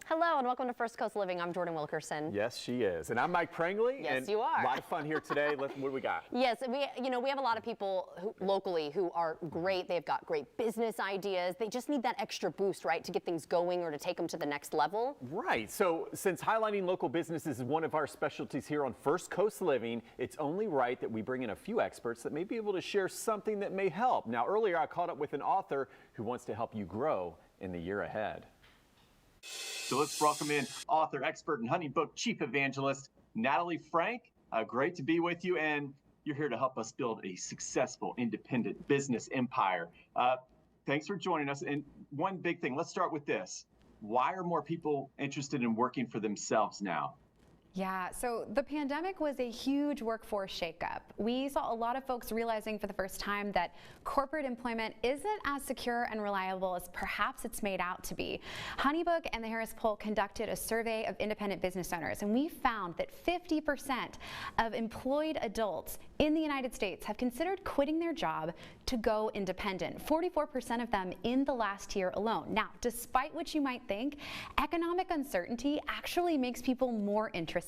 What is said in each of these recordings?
Hello and welcome to First Coast Living. I'm Jordan Wilkerson. Yes, she is. And I'm Mike Prangley. Yes, and you are. A lot of fun here today. What do we got? Yes, we have a lot of people locally who are great. They've got great business ideas. They just need that extra boost, right, to get things going or to take them to the next level. Right. So since highlighting local businesses is one of our specialties here on First Coast Living, it's only right that we bring in a few experts that may be able to share something that may help. Now, earlier I caught up with an author who wants to help you grow in the year ahead. So let's welcome in author, expert, and HoneyBook chief evangelist, Natalie Franke. Great to be with you, and you're here to help us build a successful, independent business empire. Thanks for joining us. And one big thing, let's start with this. Why are more people interested in working for themselves now? Yeah, so the pandemic was a huge workforce shakeup. We saw a lot of folks realizing for the first time that corporate employment isn't as secure and reliable as perhaps it's made out to be. HoneyBook and the Harris Poll conducted a survey of independent business owners, and we found that 50% of employed adults in the United States have considered quitting their job to go independent. 44% of them in the last year alone. Now, despite what you might think, economic uncertainty actually makes people more interested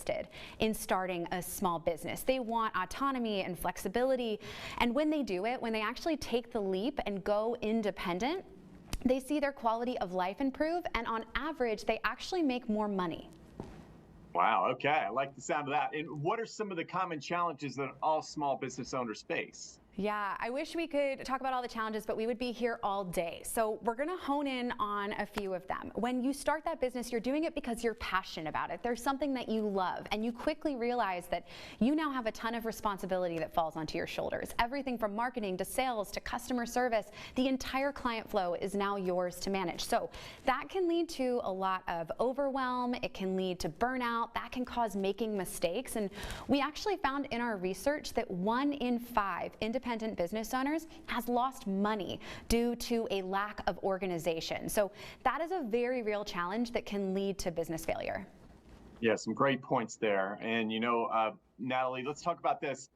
in starting a small business. They want autonomy and flexibility, and when they do it, when they actually take the leap and go independent, they see their quality of life improve, and on average, they actually make more money. Wow, okay, I like the sound of that. And what are some of the common challenges that all small business owners face? Yeah, I wish we could talk about all the challenges, but we would be here all day. So we're going to hone in on a few of them. When you start that business, you're doing it because you're passionate about it. There's something that you love, and you quickly realize that you now have a ton of responsibility that falls onto your shoulders. Everything from marketing to sales to customer service, the entire client flow is now yours to manage. So that can lead to a lot of overwhelm. It can lead to burnout. That can cause making mistakes. And we actually found in our research that 1 in 5 independent business owners has lost money due to a lack of organization. So that is a very real challenge that can lead to business failure. Yeah, some great points there. And, Natalie, let's talk about this.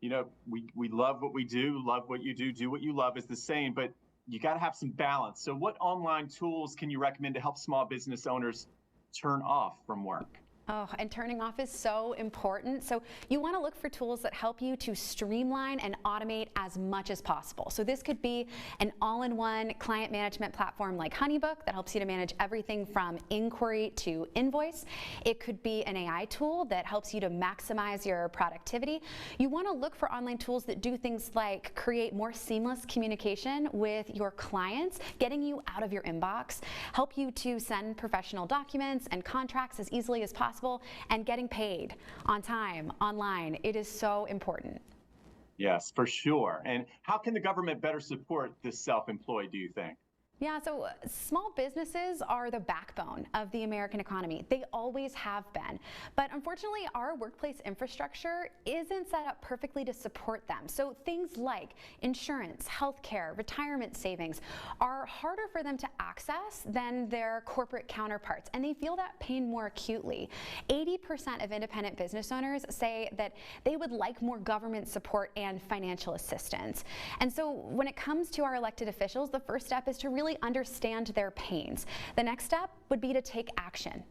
We love what we do, love what you do what you love is the saying, but you got to have some balance. So what online tools can you recommend to help small business owners turn off from work? Oh, and turning off is so important. So you want to look for tools that help you to streamline and automate as much as possible. So this could be an all-in-one client management platform like HoneyBook that helps you to manage everything from inquiry to invoice. It could be an AI tool that helps you to maximize your productivity. You want to look for online tools that do things like create more seamless communication with your clients, getting you out of your inbox, help you to send professional documents and contracts as easily as possible, and getting paid on time, online. It is so important. Yes, for sure. And how can the government better support the self-employed, do you think? Yeah, so small businesses are the backbone of the American economy. They always have been. But unfortunately, our workplace infrastructure isn't set up perfectly to support them. So things like insurance, healthcare, retirement savings are harder for them to access than their corporate counterparts, and they feel that pain more acutely. 80% of independent business owners say that they would like more government support and financial assistance. And so when it comes to our elected officials, the first step is to really understand their pains. The next step would be to take action.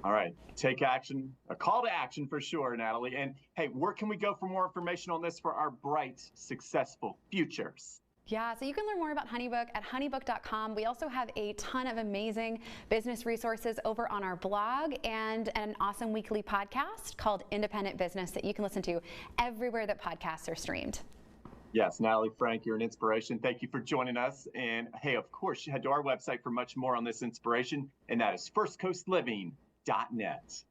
All right, take action, a call to action for sure, Natalie. And hey, where can we go for more information on this for our bright, successful futures? Yeah, so you can learn more about HoneyBook at honeybook.com. We also have a ton of amazing business resources over on our blog and an awesome weekly podcast called Independent Business that you can listen to everywhere that podcasts are streamed. Yes, Natalie Franke, you're an inspiration. Thank you for joining us. And hey, of course, head to our website for much more on this inspiration, and that is firstcoastliving.net.